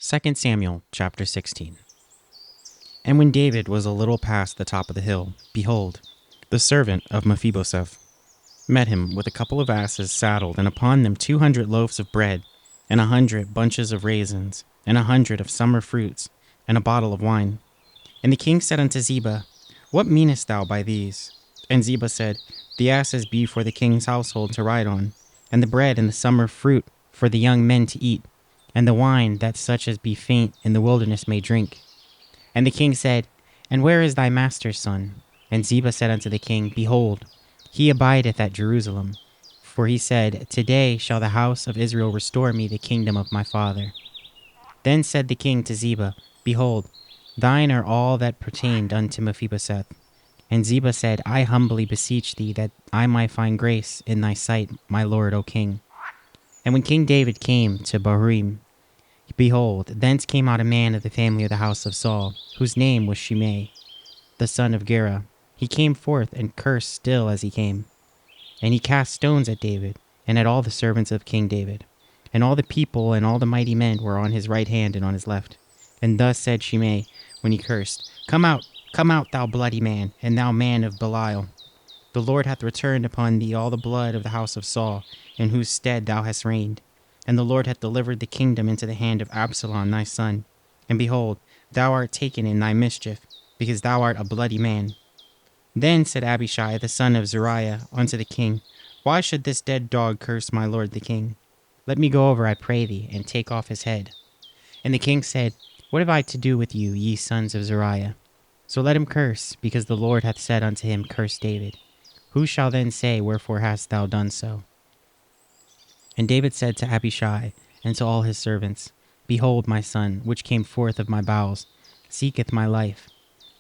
2 Samuel chapter 16. And when David was a little past the top of the hill, behold, the servant of Mephibosheth met him with a couple of asses saddled, and upon them 200 loaves of bread, and 100 bunches of raisins, and 100 of summer fruits, and a bottle of wine. And the king said unto Ziba, What meanest thou by these? And Ziba said, The asses be for the king's household to ride on, and the bread and the summer fruit for the young men to eat, and the wine that such as be faint in the wilderness may drink. And the king said, And where is thy master's son? And Ziba said unto the king, Behold, he abideth at Jerusalem. For he said, Today shall the house of Israel restore me the kingdom of my father. Then said the king to Ziba, Behold, thine are all that pertained unto Mephibosheth. And Ziba said, I humbly beseech thee that I might find grace in thy sight, my lord, O king. And when King David came to Bahurim, behold, thence came out a man of the family of the house of Saul, whose name was Shimei, the son of Gera. He came forth and cursed still as he came. And he cast stones at David, and at all the servants of King David. And all the people and all the mighty men were on his right hand and on his left. And thus said Shimei, when he cursed, Come out, thou bloody man, and thou man of Belial. The Lord hath returned upon thee all the blood of the house of Saul, in whose stead thou hast reigned. And the Lord hath delivered the kingdom into the hand of Absalom thy son. And behold, thou art taken in thy mischief, because thou art a bloody man. Then said Abishai the son of Zeruiah unto the king, Why should this dead dog curse my lord the king? Let me go over, I pray thee, and take off his head. And the king said, What have I to do with you, ye sons of Zeruiah? So let him curse, because the Lord hath said unto him, Curse David. Who shall then say, Wherefore hast thou done so? And David said to Abishai and to all his servants, Behold, my son, which came forth of my bowels, seeketh my life.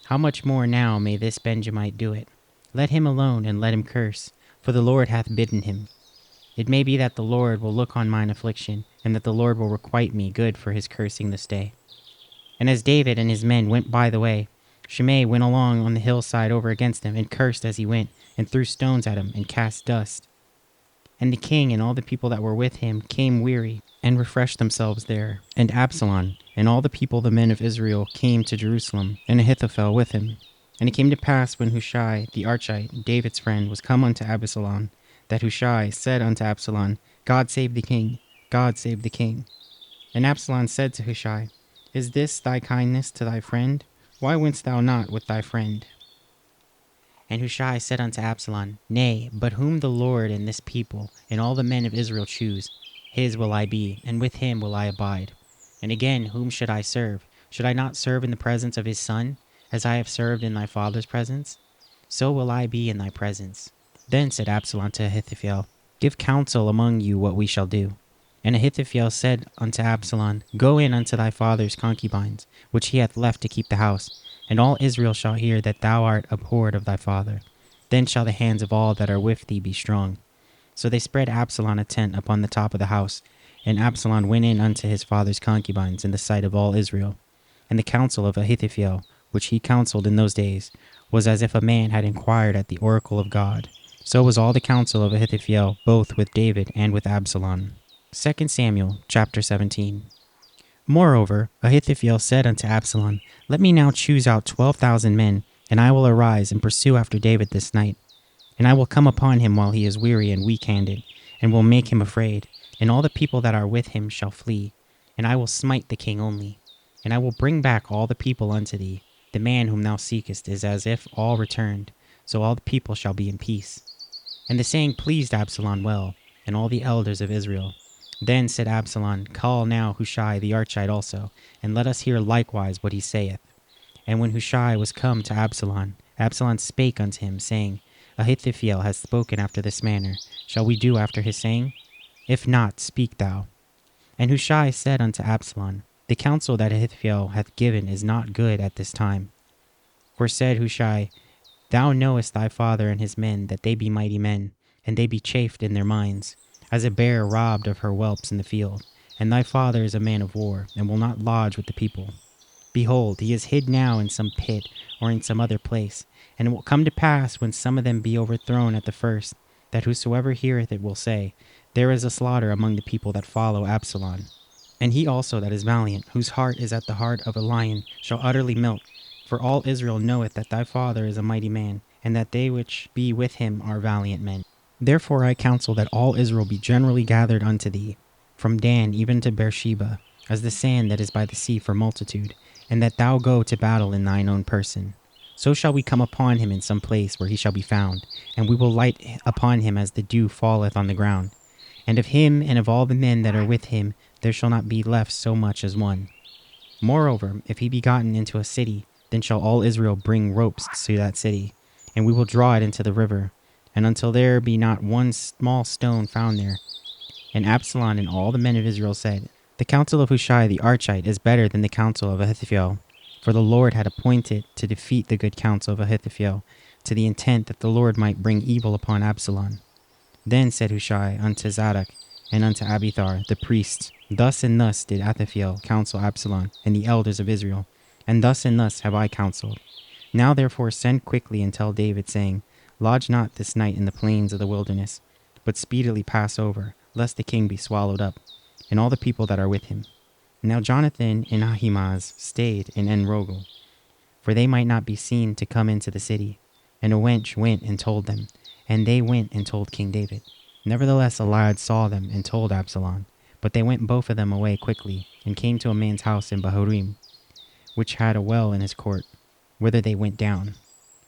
How much more now may this Benjamite do it? Let him alone, and let him curse, for the Lord hath bidden him. It may be that the Lord will look on mine affliction, and that the Lord will requite me good for his cursing this day. And as David and his men went by the way, Shimei went along on the hillside over against him, and cursed as he went, and threw stones at him, and cast dust. And the king and all the people that were with him came weary, and refreshed themselves there. And Absalom and all the people, the men of Israel, came to Jerusalem, and Ahithophel with him. And it came to pass, when Hushai the Archite, David's friend, was come unto Absalom, that Hushai said unto Absalom, God save the king, God save the king. And Absalom said to Hushai, Is this thy kindness to thy friend? Why wentst thou not with thy friend? And Hushai said unto Absalom, Nay, but whom the Lord and this people and all the men of Israel choose, his will I be, and with him will I abide. And again, whom should I serve? Should I not serve in the presence of his son, as I have served in thy father's presence? So will I be in thy presence. Then said Absalom to Ahithophel, Give counsel among you what we shall do. And Ahithophel said unto Absalom, Go in unto thy father's concubines, which he hath left to keep the house, and all Israel shall hear that thou art abhorred of thy father. Then shall the hands of all that are with thee be strong. So they spread Absalom a tent upon the top of the house, and Absalom went in unto his father's concubines in the sight of all Israel. And the counsel of Ahithophel, which he counseled in those days, was as if a man had inquired at the oracle of God. So was all the counsel of Ahithophel, both with David and with Absalom. 2 Samuel chapter 17. Moreover, Ahithophel said unto Absalom, Let me now choose out 12,000 men, and I will arise and pursue after David this night. And I will come upon him while he is weary and weak-handed, and will make him afraid, and all the people that are with him shall flee. And I will smite the king only. And I will bring back all the people unto thee. The man whom thou seekest is as if all returned, so all the people shall be in peace. And the saying pleased Absalom well, and all the elders of Israel. Then said Absalom, Call now Hushai the Archite also, and let us hear likewise what he saith. And when Hushai was come to Absalom, Absalom spake unto him, saying, Ahithophel hath spoken after this manner. Shall we do after his saying? If not, speak thou. And Hushai said unto Absalom, The counsel that Ahithophel hath given is not good at this time. For said Hushai, Thou knowest thy father and his men, that they be mighty men, and they be chafed in their minds, as a bear robbed of her whelps in the field. And thy father is a man of war, and will not lodge with the people. Behold, he is hid now in some pit, or in some other place. And it will come to pass, when some of them be overthrown at the first, that whosoever heareth it will say, There is a slaughter among the people that follow Absalom. And he also that is valiant, whose heart is at the heart of a lion, shall utterly melt. For all Israel knoweth that thy father is a mighty man, and that they which be with him are valiant men. Therefore I counsel that all Israel be generally gathered unto thee, from Dan even to Beersheba, as the sand that is by the sea for multitude, and that thou go to battle in thine own person. So shall we come upon him in some place where he shall be found, and we will light upon him as the dew falleth on the ground. And of him and of all the men that are with him there shall not be left so much as one. Moreover, if he be gotten into a city, then shall all Israel bring ropes to that city, and we will draw it into the river, and until there be not one small stone found there. And Absalom and all the men of Israel said, The counsel of Hushai the Archite is better than the counsel of Ahithophel, for the Lord had appointed to defeat the good counsel of Ahithophel, to the intent that the Lord might bring evil upon Absalom. Then said Hushai unto Zadok and unto Abiathar the priests, Thus and thus did Ahithophel counsel Absalom and the elders of Israel, and thus have I counseled. Now therefore send quickly and tell David, saying, Lodge not this night in the plains of the wilderness, but speedily pass over, lest the king be swallowed up, and all the people that are with him. Now Jonathan and Ahimaaz stayed in En-rogel, for they might not be seen to come into the city. And a wench went and told them, and they went and told King David. Nevertheless a lad saw them and told Absalom. But they went both of them away quickly, and came to a man's house in Bahurim, which had a well in his court, whither they went down.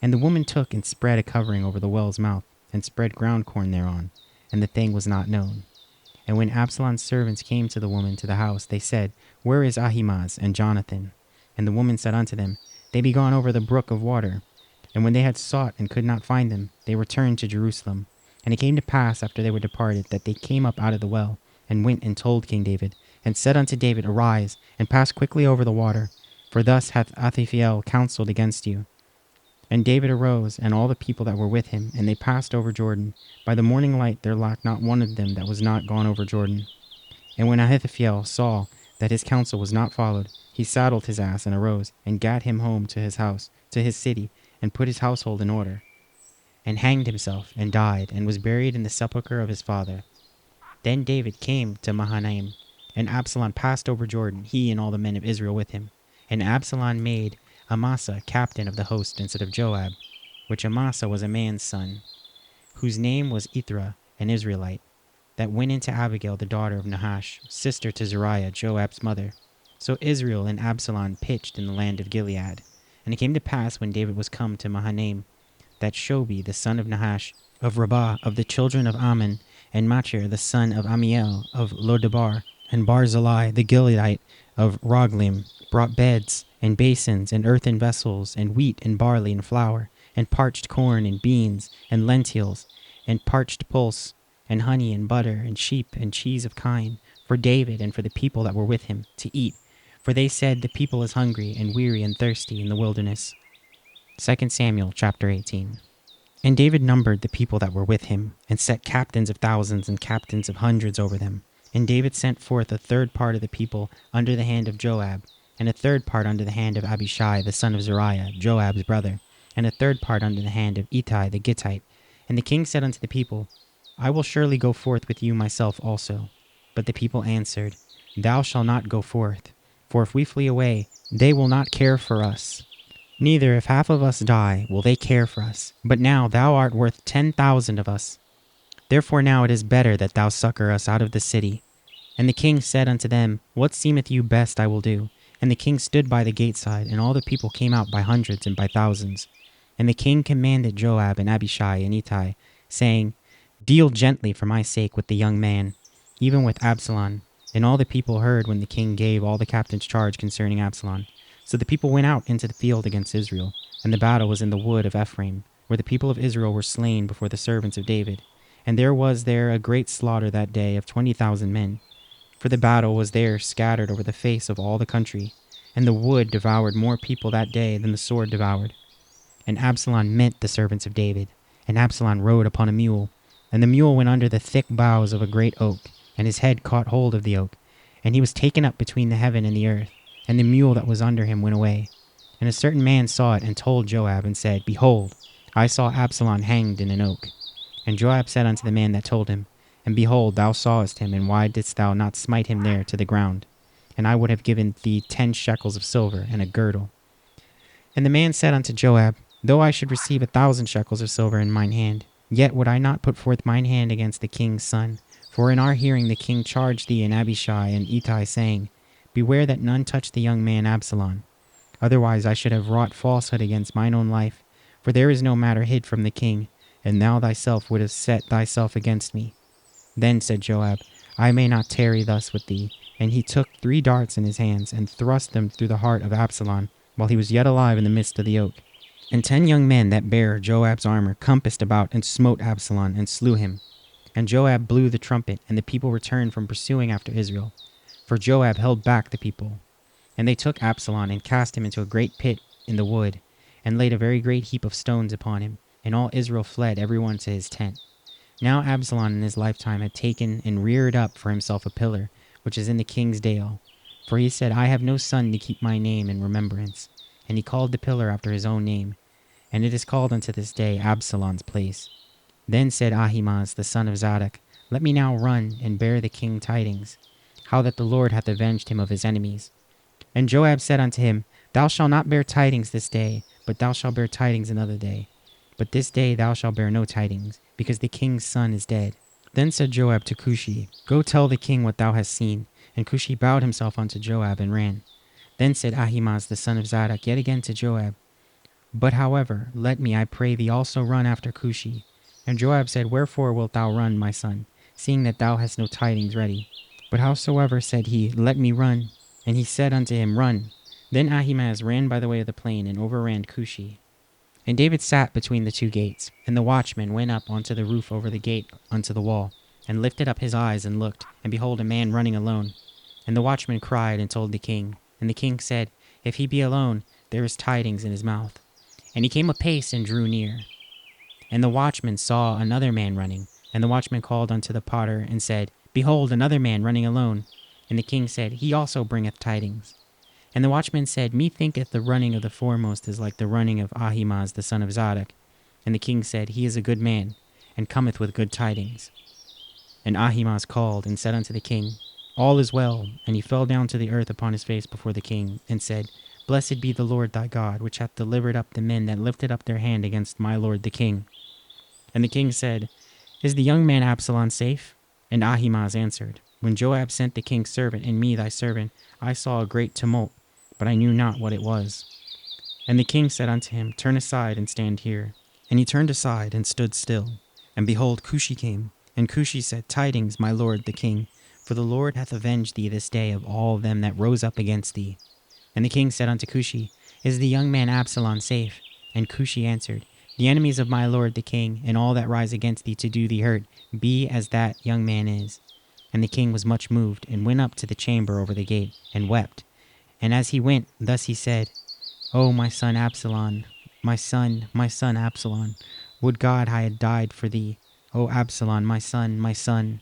And the woman took and spread a covering over the well's mouth, and spread ground corn thereon, and the thing was not known. And when Absalom's servants came to the woman to the house, they said, Where is Ahimaaz and Jonathan? And the woman said unto them, They be gone over the brook of water. And when they had sought and could not find them, they returned to Jerusalem. And it came to pass, after they were departed, that they came up out of the well, and went and told King David, and said unto David, Arise, and pass quickly over the water, for thus hath Ahithophel counseled against you. And David arose, and all the people that were with him, and they passed over Jordan. By the morning light there lacked not one of them that was not gone over Jordan. And when Ahithophel saw that his counsel was not followed, he saddled his ass, and arose, and gat him home to his house, to his city, and put his household in order, and hanged himself, and died, and was buried in the sepulchre of his father. Then David came to Mahanaim, and Absalom passed over Jordan, he and all the men of Israel with him. And Absalom made Amasa captain of the host instead of Joab, which Amasa was a man's son, whose name was Ithra, an Israelite, that went into Abigail the daughter of Nahash, sister to Zeruiah, Joab's mother. So Israel and Absalom pitched in the land of Gilead. And it came to pass, when David was come to Mahanaim, that Shobi the son of Nahash, of Rabbah, of the children of Ammon, and Machir the son of Amiel, of Lodebar, and Barzillai the Gileadite, of Roglim, brought beds, and basins, and earthen vessels, and wheat, and barley, and flour, and parched corn, and beans, and lentils, and parched pulse, and honey, and butter, and sheep, and cheese of kine, for David and for the people that were with him, to eat. For they said, The people is hungry, and weary, and thirsty in the wilderness. 2 Samuel chapter 18. And David numbered the people that were with him, and set captains of thousands and captains of hundreds over them. And David sent forth a third part of the people under the hand of Joab, and a third part under the hand of Abishai the son of Zeruiah, Joab's brother, and a third part under the hand of Ittai the Gittite. And the king said unto the people, I will surely go forth with you myself also. But the people answered, Thou shalt not go forth, for if we flee away, they will not care for us. Neither if half of us die will they care for us. But now thou art worth 10,000 of us. Therefore now it is better that thou succor us out of the city. And the king said unto them, What seemeth you best I will do. And the king stood by the gate side, and all the people came out by hundreds and by thousands. And the king commanded Joab and Abishai and Ittai, saying, Deal gently for my sake with the young man, even with Absalom. And all the people heard when the king gave all the captains charge concerning Absalom. So the people went out into the field against Israel, and the battle was in the wood of Ephraim, where the people of Israel were slain before the servants of David. And there was there a great slaughter that day of 20,000 men. For the battle was there scattered over the face of all the country, and the wood devoured more people that day than the sword devoured. And Absalom met the servants of David, and Absalom rode upon a mule, and the mule went under the thick boughs of a great oak, and his head caught hold of the oak, and he was taken up between the heaven and the earth. And the mule that was under him went away. And a certain man saw it, and told Joab, and said, Behold, I saw Absalom hanged in an oak. And Joab said unto the man that told him, And behold, thou sawest him, and why didst thou not smite him there to the ground? and I would have given thee 10 shekels of silver and a girdle. And the man said unto Joab, Though I should receive 1,000 shekels of silver in mine hand, yet would I not put forth mine hand against the king's son. For in our hearing the king charged thee and Abishai and Ittai, saying, Beware that none touch the young man Absalom. Otherwise I should have wrought falsehood against mine own life, for there is no matter hid from the king, and thou thyself wouldst set thyself against me. Then said Joab, I may not tarry thus with thee. And he took 3 darts in his hands, and thrust them through the heart of Absalom, while he was yet alive in the midst of the oak. And 10 young men that bare Joab's armor compassed about and smote Absalom, and slew him. And Joab blew the trumpet, and the people returned from pursuing after Israel. For Joab held back the people. And they took Absalom, and cast him into a great pit in the wood, and laid a very great heap of stones upon him. And all Israel fled, every one to his tent. Now Absalom in his lifetime had taken and reared up for himself a pillar, which is in the king's dale. For he said, I have no son to keep my name in remembrance. And he called the pillar after his own name. And it is called unto this day Absalom's place. Then said Ahimaaz the son of Zadok, Let me now run and bear the king tidings, how that the Lord hath avenged him of his enemies. And Joab said unto him, Thou shalt not bear tidings this day, but thou shalt bear tidings another day. But this day thou shalt bear no tidings, because the king's son is dead. Then said Joab to Cushi, Go tell the king what thou hast seen. And Cushi bowed himself unto Joab and ran. Then said Ahimaaz the son of Zadok yet again to Joab, But however, let me, I pray thee, also run after Cushi. And Joab said, Wherefore wilt thou run, my son, seeing that thou hast no tidings ready? But howsoever, said he, Let me run. And he said unto him, Run. Then Ahimaaz ran by the way of the plain, and overran Cushi. And David sat between the 2 gates, and the watchman went up onto the roof over the gate unto the wall, and lifted up his eyes and looked, and behold, a man running alone. And the watchman cried and told the king. And the king said, If he be alone, there is tidings in his mouth. And he came apace and drew near. And the watchman saw another man running. And the watchman called unto the potter, and said, Behold, another man running alone. And the king said, He also bringeth tidings. And the watchman said, Methinketh the running of the foremost is like the running of Ahimaaz the son of Zadok. And the king said, He is a good man, and cometh with good tidings. And Ahimaaz called, and said unto the king, All is well. And he fell down to the earth upon his face before the king, and said, Blessed be the Lord thy God, which hath delivered up the men that lifted up their hand against my lord the king. And the king said, Is the young man Absalom safe? And Ahimaaz answered, When Joab sent the king's servant, and me thy servant, I saw a great tumult, but I knew not what it was. And the king said unto him, Turn aside, and stand here. And he turned aside, and stood still. And behold, Cushi came. And Cushi said, Tidings, my lord the king, for the Lord hath avenged thee this day of all them that rose up against thee. And the king said unto Cushi, Is the young man Absalom safe? And Cushi answered, The enemies of my lord the king, and all that rise against thee to do thee hurt, be as that young man is. And the king was much moved, and went up to the chamber over the gate, and wept. And as he went, thus he said, O my son Absalom, my son Absalom, would God I had died for thee. O Absalom, my son,